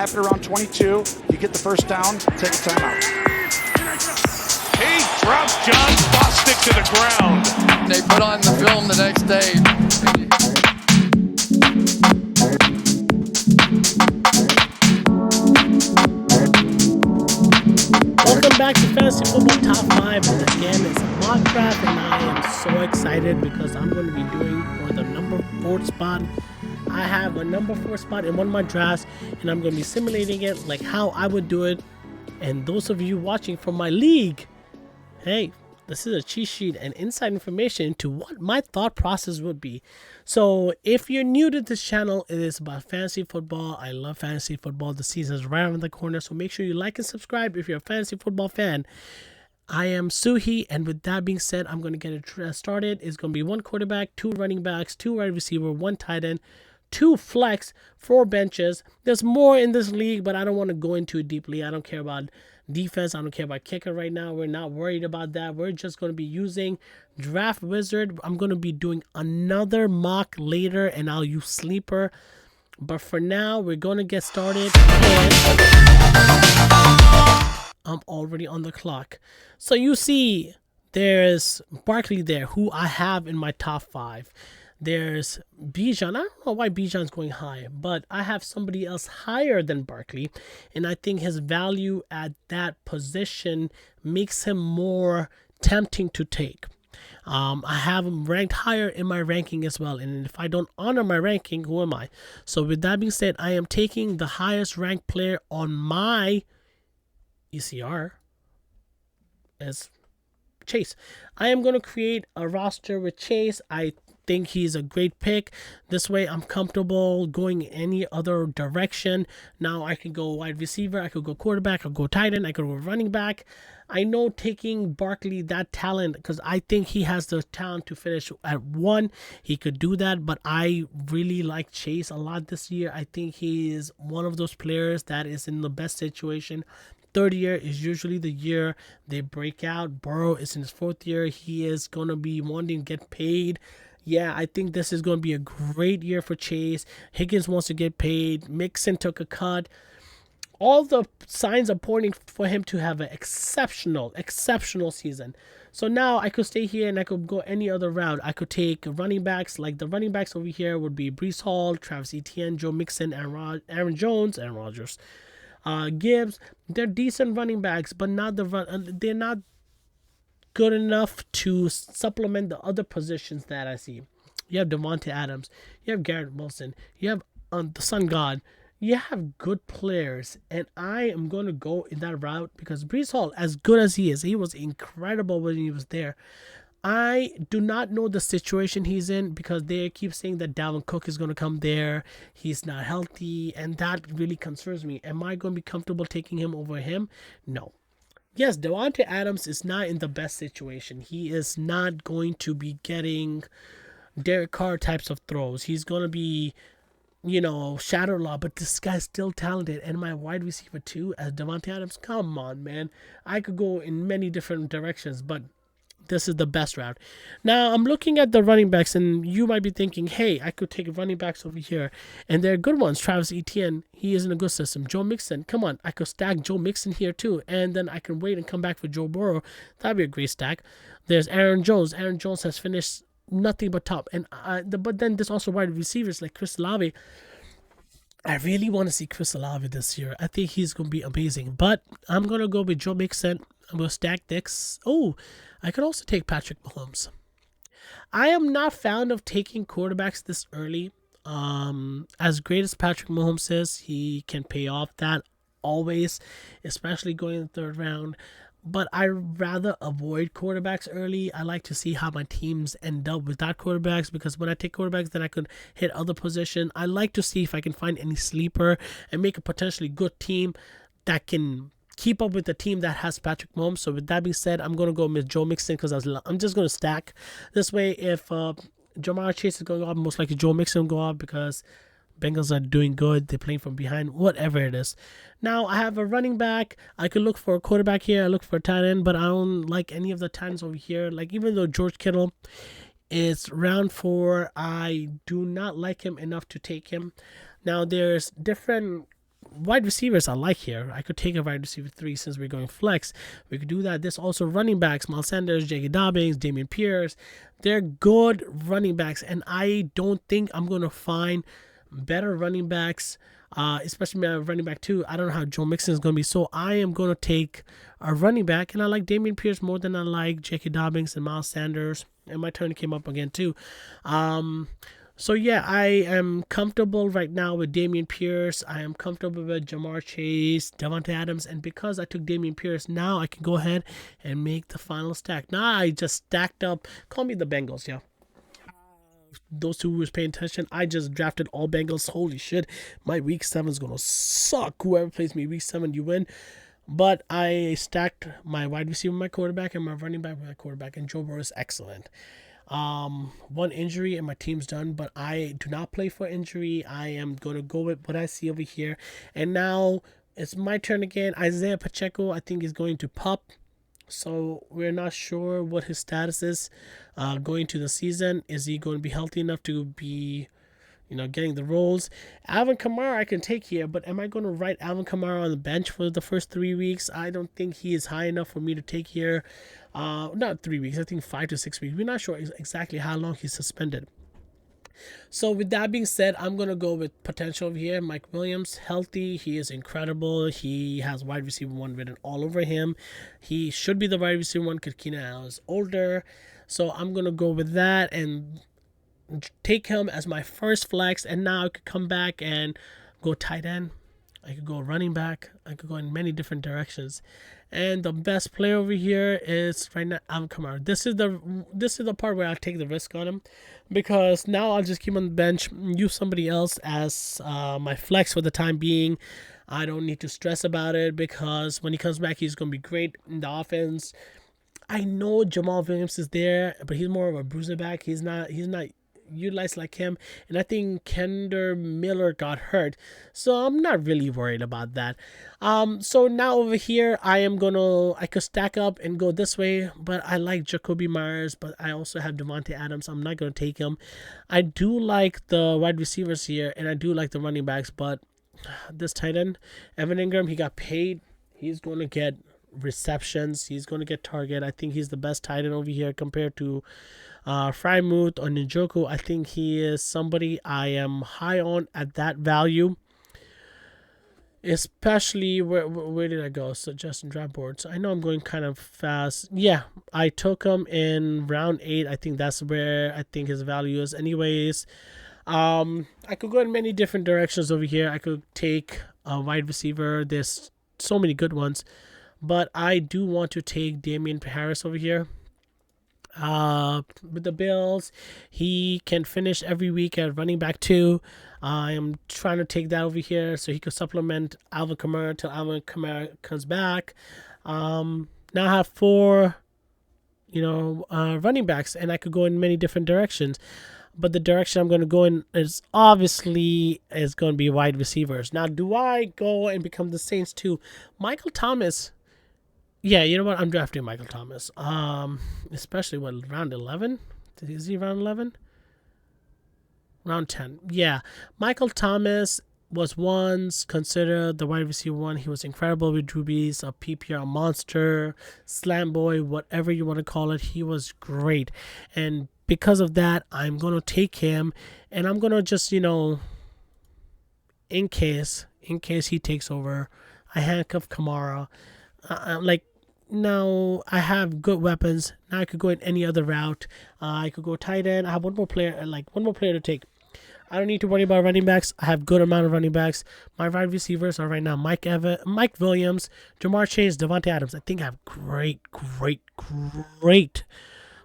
After round 22, you get the first down, take a timeout. He drops John Bostic to the ground. They put on the film the next day. Welcome back to Fantasy Football Top 5, and again it's a mock draft, and I am so excited because I'm going to be doing for the number 4 spot. I have a number 4 spot in one of my drafts, and I'm going to be simulating it like how I would do it. And those of you watching from my league, hey, this is a cheat sheet and inside information into what my thought process would be. So if you're new to this channel, it is about fantasy football. I love fantasy football. The season is right around the corner, so make sure you like and subscribe if you're a fantasy football fan. I am Suhi, and with that being said, I'm going to get it started. It's going to be 1 quarterback, 2 running backs, 2 wide receiver, 1 tight end, 2 flex, 4 benches. There's more in this league, but I don't want to go into it deeply. I don't care about defense. I don't care about kicker right now. We're not worried about that. We're just going to be using Draft Wizard. I'm going to be doing another mock later, and I'll use Sleeper. But for now, we're going to get started, and I'm already on the clock. So you see, there's Barkley there, who I have in my top 5. There's Bijan. I don't know why Bijan's going high, but I have somebody else higher than Barkley, and I think his value at that position makes him more tempting to take. I have him ranked higher in my ranking as well, and if I don't honor my ranking, who am I? So with that being said, I am taking the highest ranked player on my ECR as Chase. I am going to create a roster with Chase. I think he's a great pick. This way I'm comfortable going any other direction. Now I can go wide receiver, I could go quarterback, I could go tight end, I could go running back. I know taking Barkley, that talent, because I think he has the talent to finish at 1. He could do that, but I really like Chase a lot this year. I think he is one of those players that is in the best situation. 3rd year is usually the year they break out. Burrow is in his 4th year. He is going to be wanting to get paid. Yeah, I think this is going to be a great year for Chase. Higgins wants to get paid. Mixon took a cut. All the signs are pointing for him to have an exceptional season. So now I could stay here and I could go any other route. I could take running backs. Like the running backs over here would be Breece Hall, Travis Etienne, Joe Mixon, Aaron Jones, Aaron Rodgers, Gibbs. They're decent running backs, but not they're not good enough to supplement the other positions that I see. You have Devontae Adams, you have Garrett Wilson, you have the Sun God. You have good players, and I am going to go in that route because Breece Hall, as good as he is, he was incredible when he was there. I do not know the situation he's in because they keep saying that Dalvin Cook is going to come there. He's not healthy, and that really concerns me. Am I going to be comfortable taking him over him? No. Yes, Devontae Adams is not in the best situation. He is not going to be getting Derek Carr types of throws. He's going to be, shadow law, but this guy's still talented. And my wide receiver too, as Devontae Adams, come on, man. I could go in many different directions, but this is the best route. Now, I'm looking at the running backs, and you might be thinking, hey, I could take running backs over here, and they're good ones. Travis Etienne, he is in a good system. Joe Mixon, come on, I could stack Joe Mixon here too, and then I can wait and come back for Joe Burrow. That'd be a great stack. There's Aaron Jones. Aaron Jones has finished nothing but top, and but then there's also wide receivers like Chris Olave. I really want to see Chris Olave this year. I think he's going to be amazing, but I'm going to go with Joe Mixon. I'm going to stack Dix. Oh, I could also take Patrick Mahomes. I am not fond of taking quarterbacks this early. As great as Patrick Mahomes is, he can pay off that always, especially going in the 3rd round. But I rather avoid quarterbacks early. I like to see how my teams end up without quarterbacks, because when I take quarterbacks, then I could hit other position. I like to see if I can find any sleeper and make a potentially good team that can keep up with the team that has Patrick Mahomes. So with that being said, I'm going to go with Joe Mixon because I'm just going to stack. This way, if Jamar Chase is going off, most likely Joe Mixon will go off because Bengals are doing good. They're playing from behind, whatever it is. Now, I have a running back. I could look for a quarterback here. I look for a tight end, but I don't like any of the tight ends over here. Like, even though George Kittle is round 4, I do not like him enough to take him. Now, there's different wide receivers I like here. I could take a wide receiver 3 since we're going flex. We could do that. There's also running backs, Miles Sanders, J.K. Dobbins, Dameon Pierce. They're good running backs, and I don't think I'm going to find better running backs, especially my running back 2. I don't know how Joe Mixon is going to be, so I am going to take a running back, and I like Dameon Pierce more than I like J.K. Dobbins and Miles Sanders, and my turn came up again too. So yeah, I am comfortable right now with Dameon Pierce. I am comfortable with Jamar Chase, Davante Adams, and because I took Dameon Pierce, now I can go ahead and make the final stack. Now I just stacked up. Call me the Bengals, yeah. Those two who was paying attention, I just drafted all Bengals. Holy shit, my week 7 is gonna suck. Whoever plays me week 7, you win. But I stacked my wide receiver, my quarterback, and my running back with my quarterback, and Joe Burrow is excellent. One injury and my team's done, but I do not play for injury. I am going to go with what I see over here. And now it's my turn again. Isaiah Pacheco, I think, is going to pup. So we're not sure what his status is going to the season. Is he going to be healthy enough to be, getting the roles? Alvin Kamara I can take here, but am I going to write Alvin Kamara on the bench for the first 3 weeks? I don't think he is high enough for me to take here. Not 3 weeks, I think 5 to 6 weeks. We're not sure exactly how long he's suspended. So with that being said, I'm going to go with potential over here. Mike Williams, healthy. He is incredible. He has wide receiver 1 written all over him. He should be the wide receiver 1 because Keenan Allen is older. So I'm going to go with that and take him as my first flex. And now I could come back and go tight end. I could go running back. I could go in many different directions. And the best player over here is right now Alvin Kamara. This is the part where I'll take the risk on him, because now I'll just keep him on the bench, use somebody else as my flex for the time being. I don't need to stress about it because when he comes back, he's going to be great in the offense. I know Jamal Williams is there, but he's more of a bruiser back. He's not utilized like him, and I think Kender Miller got hurt, so I'm not really worried about that. So now over here I could stack up and go this way, but I like Jacoby Myers, but I also have Davante Adams. I'm not going to take him. I do like the wide receivers here, and I do like the running backs, but this tight end Evan Ingram, he got paid. He's going to get receptions. He's going to get target. I think he's the best tight end over here compared to Frymouth or Njoku. I think he is somebody I am high on at that value. Especially where did I go? Suggestion draft boards. I know I'm going kind of fast. Yeah, I took him in round 8. I think that's where I think his value is. Anyways, I could go in many different directions over here. I could take a wide receiver. There's so many good ones, but I do want to take Damian Harris over here. With the Bills, he can finish every week at running back 2. I am trying to take that over here so he could supplement Alvin Kamara until Alvin Kamara comes back. Now I have 4 running backs, and I could go in many different directions, but the direction I'm going to go in is obviously going to be wide receivers. Now, do I go and become the Saints too? Michael Thomas. Yeah, you know what? I'm drafting Michael Thomas. Especially round 11? Is he round 11? Round 10. Yeah. Michael Thomas was once considered the wide receiver 1. He was incredible with Drew Brees, a PPR monster, slam boy, whatever you want to call it. He was great. And because of that, I'm going to take him, and I'm going to just, in case he takes over, I handcuff Kamara. Now I have good weapons. Now I could go in any other route. I could go tight end. I have one more player to take. I don't need to worry about running backs. I have good amount of running backs. My wide receivers are right now Mike Williams, Jamar Chase, Davante Adams. I think I have great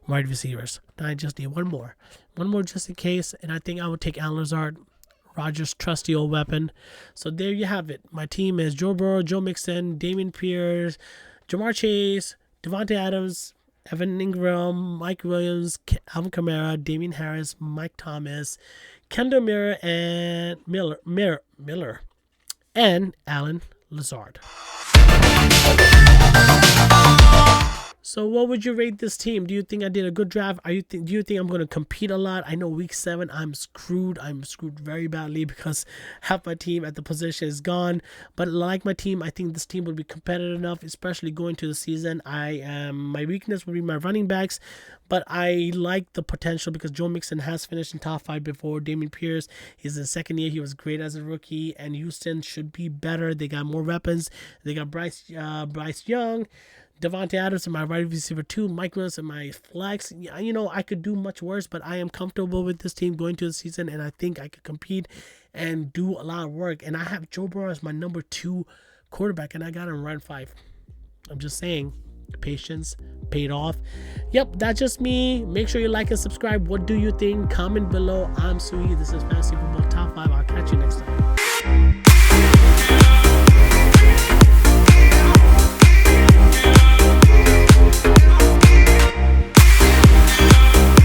wide receivers. Now I just need one more just in case, and I think I would take Alan Lazard, Rodgers' trusty old weapon. So there you have it. My team is Joe Burrow, Joe Mixon, Dameon Pierce, Jamar Chase, Davante Adams, Evan Ingram, Mike Williams, Alvin Kamara, Damian Harris, Mike Thomas, Kendall Miller, and Miller, and Alan Lazard. So what would you rate this team? Do you think I did a good draft? Do you think I'm going to compete a lot? I know week 7 I'm screwed. I'm screwed very badly because half my team at the position is gone. But like my team, I think this team will be competitive enough, especially going to the season. My weakness will be my running backs, but I like the potential because Joe Mixon has finished in top 5 before. Dameon Pierce, he's in his second year. He was great as a rookie, and Houston should be better. They got more weapons. They got Bryce Young, Devontae Adams in my wide receiver 2, Mike Williams in my flex. You know, I could do much worse, but I am comfortable with this team going to the season, and I think I could compete and do a lot of work. And I have Joe Burrow as my number 2 quarterback, and I got him round 5. I'm just saying, patience paid off. Yep, that's just me. Make sure you like and subscribe. What do you think? Comment below. I'm Sui. This is Fantasy Football Top 5. I'll catch you next time.